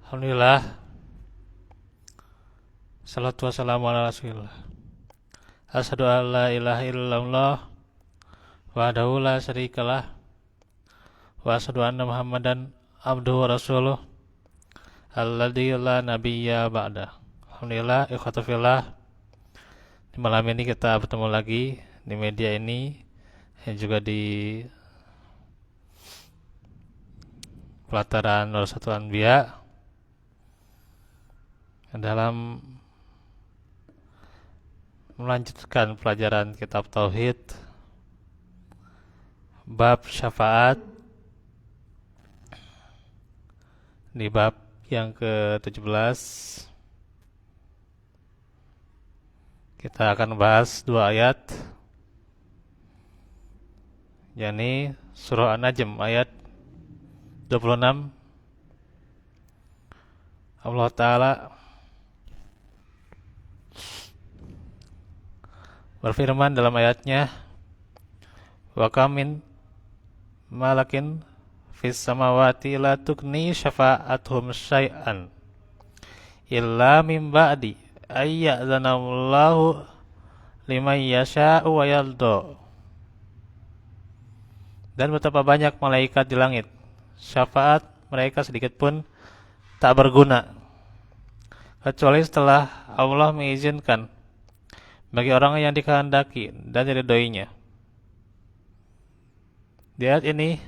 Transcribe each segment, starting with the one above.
Alhamdulillah, salatu wassalamu ala rasulillah. Asyhadu an la ilaha illallah wahdahu la syarikalah wa asyhadu anna muhammadan abduhu wa rasuluh alladzi la nabiyya ba'da. Alhamdulillah, ikhwatu fillah. Di malam ini kita bertemu lagi di media ini dan juga di pelataran Nursatul Anbiya dalam melanjutkan pelajaran kitab Tauhid bab syafaat di bab yang ke-17. Kita akan bahas dua ayat, yakni surah An-Najm ayat 26. Allah Ta'ala berfirman dalam ayatnya, wa kam min malakin fis samawati la tukni syafa'atuhum syai'an illa min ba'di ayya'zanallahu liman yasha'u wa yarda. Dan betapa banyak malaikat di langit, syafaat mereka sedikit pun tak berguna kecuali setelah Allah mengizinkan bagi orang yang dikehendaki dan diridhoinya. Di ayat ini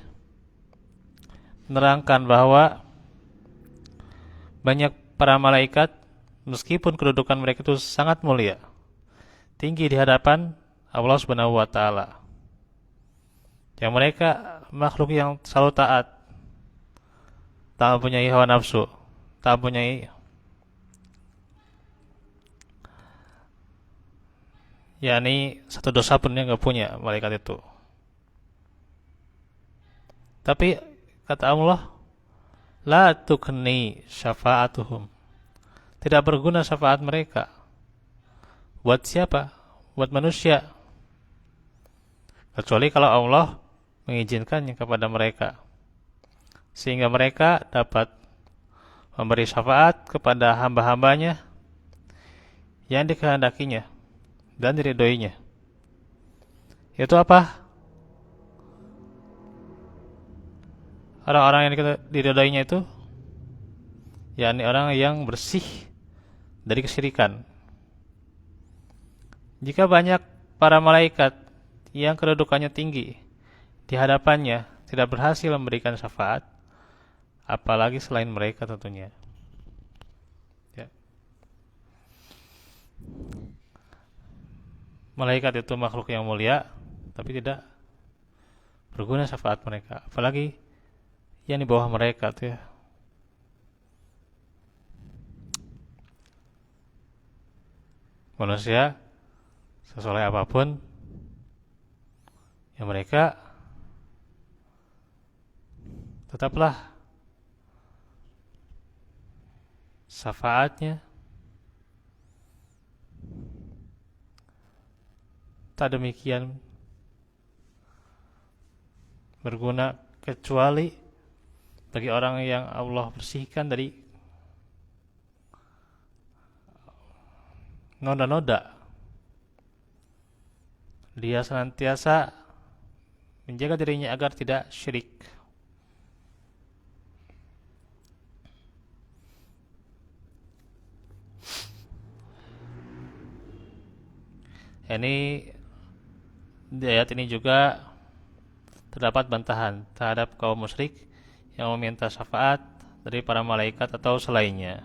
menerangkan bahwa banyak para malaikat, meskipun kedudukan mereka itu sangat mulia, tinggi di hadapan Allah Subhanahu wa taala, yang mereka makhluk yang selalu taat, tak mempunyai hawa nafsu, tak mempunyai yakni satu dosa pun yang gak punya malaikat itu. Tapi kata Allah, la tukni syafa'atuhum, tidak berguna syafaat mereka. Buat siapa? Buat manusia, kecuali kalau Allah mengizinkannya kepada mereka, sehingga mereka dapat memberi syafaat kepada hamba-hambanya yang dikehendakinya dan diridhoinya. Itu apa? Orang-orang yang diridhoinya itu yakni orang yang bersih dari kesyirikan. Jika banyak para malaikat yang kedudukannya tinggi di hadapannya tidak berhasil memberikan syafaat, apalagi selain mereka tentunya. Ya. Malaikat itu makhluk yang mulia, tapi tidak berguna syafaat mereka, apalagi yang di bawah mereka tuh ya. Manusia sesoleh apapun yang mereka tetaplah syafaatnya tak demikian berguna kecuali bagi orang yang Allah bersihkan dari noda-noda. Dia senantiasa menjaga dirinya agar tidak syirik. Ini di ayat ini juga terdapat bantahan terhadap kaum musyrik yang meminta syafaat dari para malaikat atau selainnya.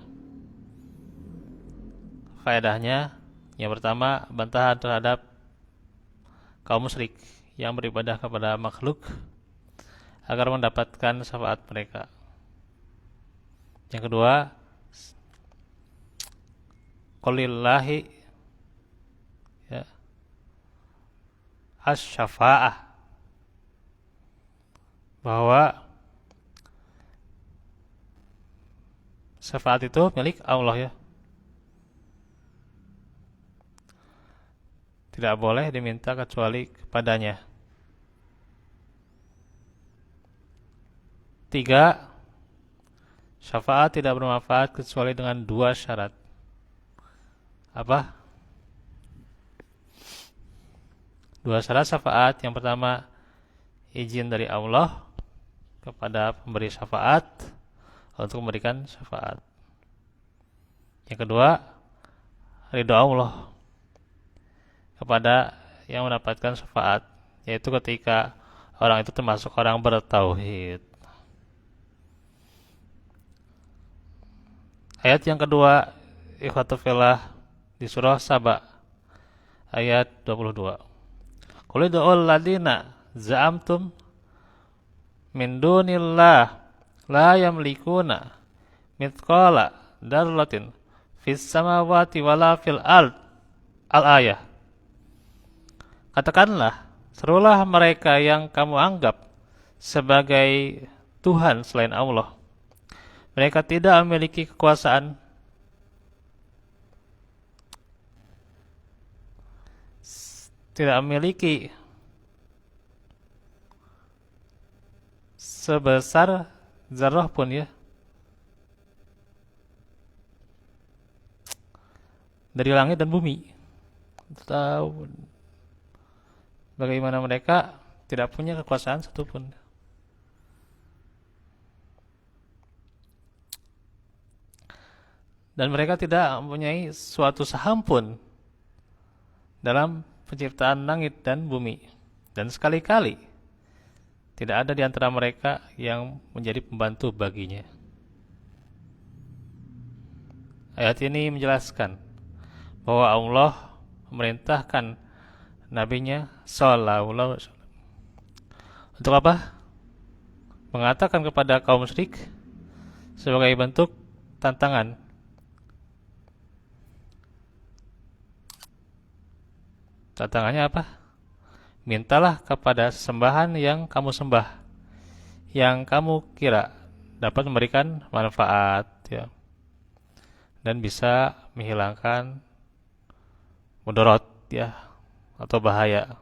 Faedahnya, yang pertama, bantahan terhadap kaum musyrik yang beribadah kepada makhluk agar mendapatkan syafaat mereka. Yang kedua, qolillahi ya, asy-syafa'ah, bahwa syafaat itu milik Allah ya. Tidak boleh diminta kecuali kepadanya. 3. Syafaat tidak bermanfaat kecuali dengan dua syarat. Apa? Dua syarat syafaat. Yang pertama, izin dari Allah kepada pemberi syafaat untuk memberikan syafaat. Yang kedua, ridho Allah kepada yang mendapatkan syafaat, yaitu ketika orang itu termasuk orang bertauhid. Ayat yang kedua, ikhwatu fillah, di surah Saba ayat 22. Qul ud'ul ladina za'amtum min dunillah la yamlikuna mithqala dzarratin fis samawati wala fil ard. Al-ayah. Katakanlah, serulah mereka yang kamu anggap sebagai Tuhan selain Allah. Mereka tidak memiliki kekuasaan sebesar zarah pun ya dari langit dan bumi. Tahu bagaimana mereka tidak punya kekuasaan satupun. Dan mereka tidak mempunyai suatu saham pun dalam penciptaan langit dan bumi. Dan sekali-kali tidak ada di antara mereka yang menjadi pembantu baginya. Ayat ini menjelaskan bahwa Allah memerintahkan nabinya sallallahu alaihi wasallam untuk apa? Mengatakan kepada kaum musyrik sebagai bentuk tantangan. Tantangannya apa? Mintalah kepada sembahan yang kamu sembah, yang kamu kira dapat memberikan manfaat ya, dan bisa menghilangkan mudarat ya, atau bahaya.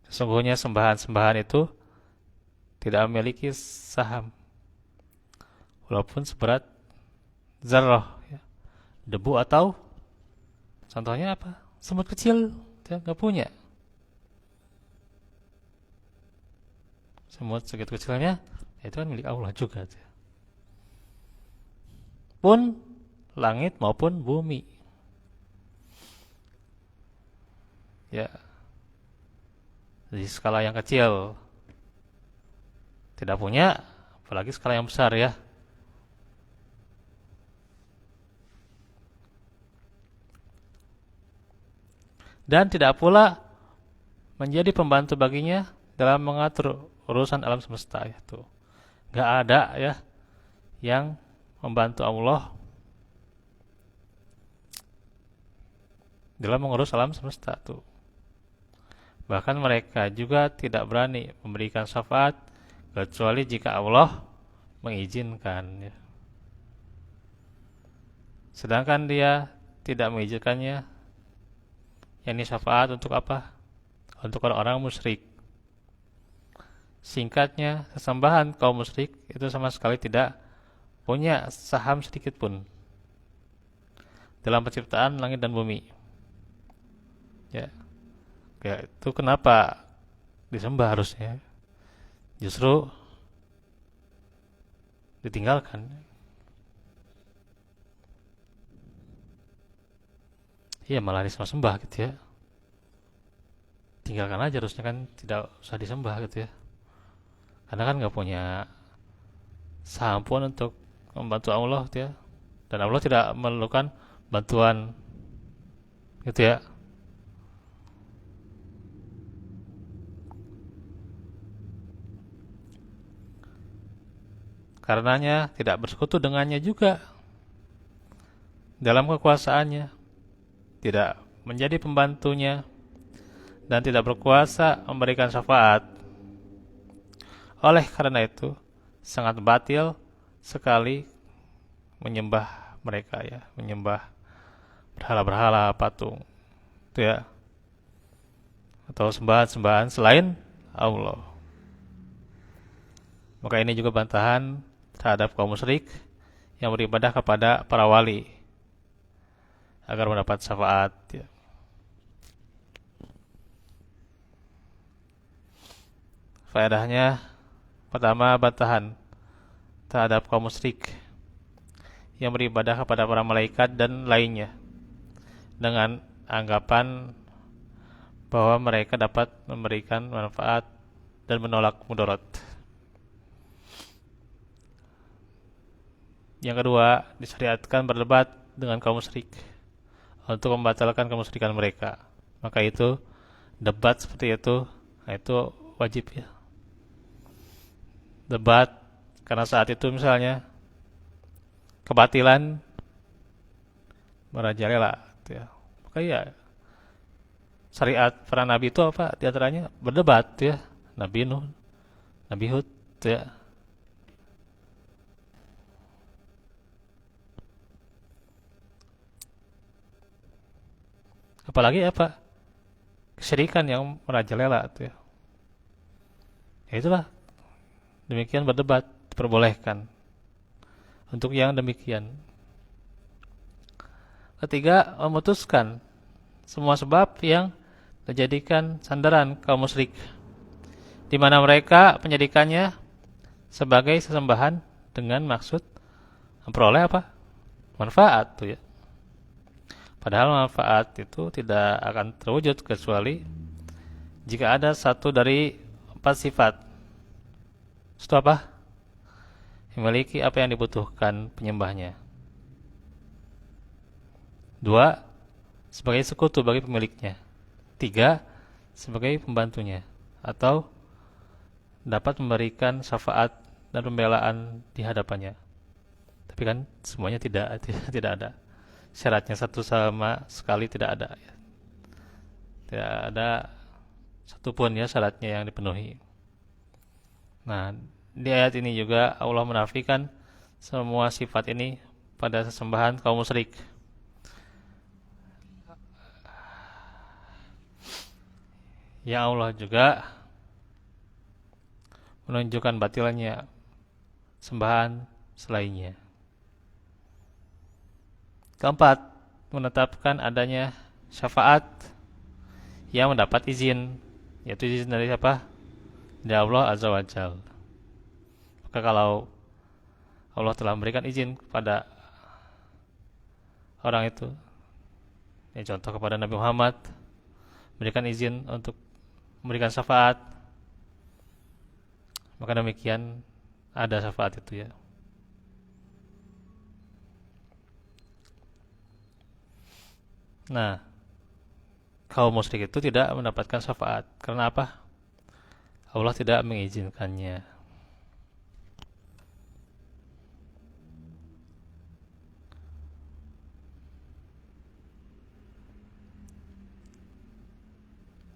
Sesungguhnya sembahan-sembahan itu tidak memiliki saham, walaupun seberat zarrah ya, debu atau contohnya apa? Semut kecil, dia nggak punya. Semut segitu kecilnya, itu kan milik Allah juga. Pun langit maupun bumi. Ya, di skala yang kecil tidak punya, apalagi skala yang besar ya. Dan tidak pula menjadi pembantu baginya dalam mengatur urusan alam semesta itu. Gak ada ya yang membantu Allah dalam mengurus alam semesta itu. Bahkan mereka juga tidak berani memberikan syafaat kecuali jika Allah mengizinkan ya. Sedangkan dia tidak mengizinkannya, yakni syafaat untuk apa? Untuk orang-orang musyrik. Singkatnya, sesembahan kaum musyrik itu sama sekali tidak punya saham sedikit pun dalam penciptaan langit dan bumi. Ya, itu kenapa disembah harusnya? Justru ditinggalkan. Iya, malah disembah gitu ya. Tinggalkan aja, harusnya kan tidak usah disembah gitu ya. Karena kan nggak punya saham pun untuk membantu Allah gitu ya. Dan Allah tidak memerlukan bantuan gitu ya. Karenanya tidak bersekutu dengannya juga dalam kekuasaannya, tidak menjadi pembantunya, dan tidak berkuasa memberikan syafaat. Oleh karena itu, sangat batil sekali menyembah mereka ya, menyembah berhala-berhala, patung, itu ya, atau sembahan-sembahan selain Allah. Maka ini juga bantahan terhadap kaum musyrik yang beribadah kepada para wali agar mendapat syafaat. Faedahnya, pertama, bantahan terhadap kaum musyrik yang beribadah kepada para malaikat dan lainnya dengan anggapan bahwa mereka dapat memberikan manfaat dan menolak mudarat. Yang kedua, disyariatkan berdebat dengan kaum musyrik untuk membatalkan kemusyrikan mereka. Maka itu debat seperti itu, nah itu wajib ya. Debat karena saat itu misalnya kebatilan merajalela ya. Maka ya syariat para nabi itu apa? Di antaranya berdebat ya. Nabi Nuh, Nabi Hud ya. Apalagi apa? Kesyirikan yang merajalela ya. Ya itulah. Demikian berdebat diperbolehkan untuk yang demikian. Ketiga, memutuskan semua sebab yang menjadikan sandaran kaum musyrik, di mana mereka menjadikannya sebagai sesembahan dengan maksud memperoleh apa? Manfaat tuh ya. Padahal manfaat itu tidak akan terwujud kecuali jika ada satu dari 4 sifat. Itu apa? Memiliki apa yang dibutuhkan penyembahnya. 2, sebagai sekutu bagi pemiliknya. 3, sebagai pembantunya. Atau dapat memberikan syafaat dan pembelaan di hadapannya. Tapi kan semuanya tidak ada. Syaratnya satu sama sekali tidak ada. Tidak ada satupun ya syaratnya yang dipenuhi. Nah, di ayat ini juga Allah menafikan semua sifat ini pada sesembahan kaum musyrik. Ya Allah juga menunjukkan batilnya sembahan selainnya. Keempat, menetapkan adanya syafaat yang mendapat izin, yaitu izin dari siapa? Dari Allah Azza wa Jalla. Maka kalau Allah telah memberikan izin kepada orang itu, ya contoh kepada Nabi Muhammad, memberikan izin untuk memberikan syafaat, maka demikian ada syafaat itu ya. Nah, kaum musyrik itu tidak mendapatkan syafaat. Karena apa? Allah tidak mengizinkannya.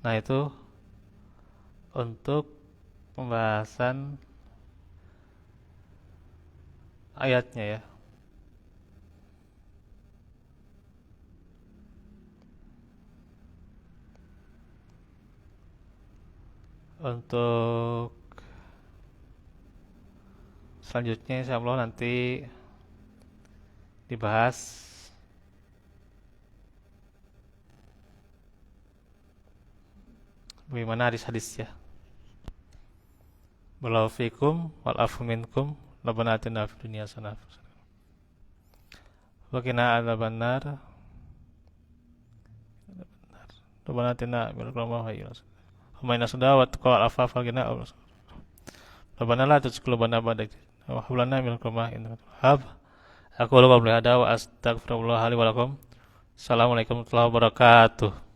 Nah, itu untuk pembahasan ayatnya ya. Untuk selanjutnya insyaallah nanti dibahas bagaimana hadis-hadis ya. Barakallahu fikum wal afu minkum. Rabbana atina fid dunya hasanah wa qina adzabannar. Rabbana atina min ladunka Umayna sudah wa taqwa al-afaf al-ghina Rabbana la tuzigh qulubana ba'da idh hadaytana wa hab lana min ladunka innaka antal wahhab. Aku qawli hadza wa astaghfirullah li wa lakum. Assalamualaikum warahmatullahi wabarakatuh.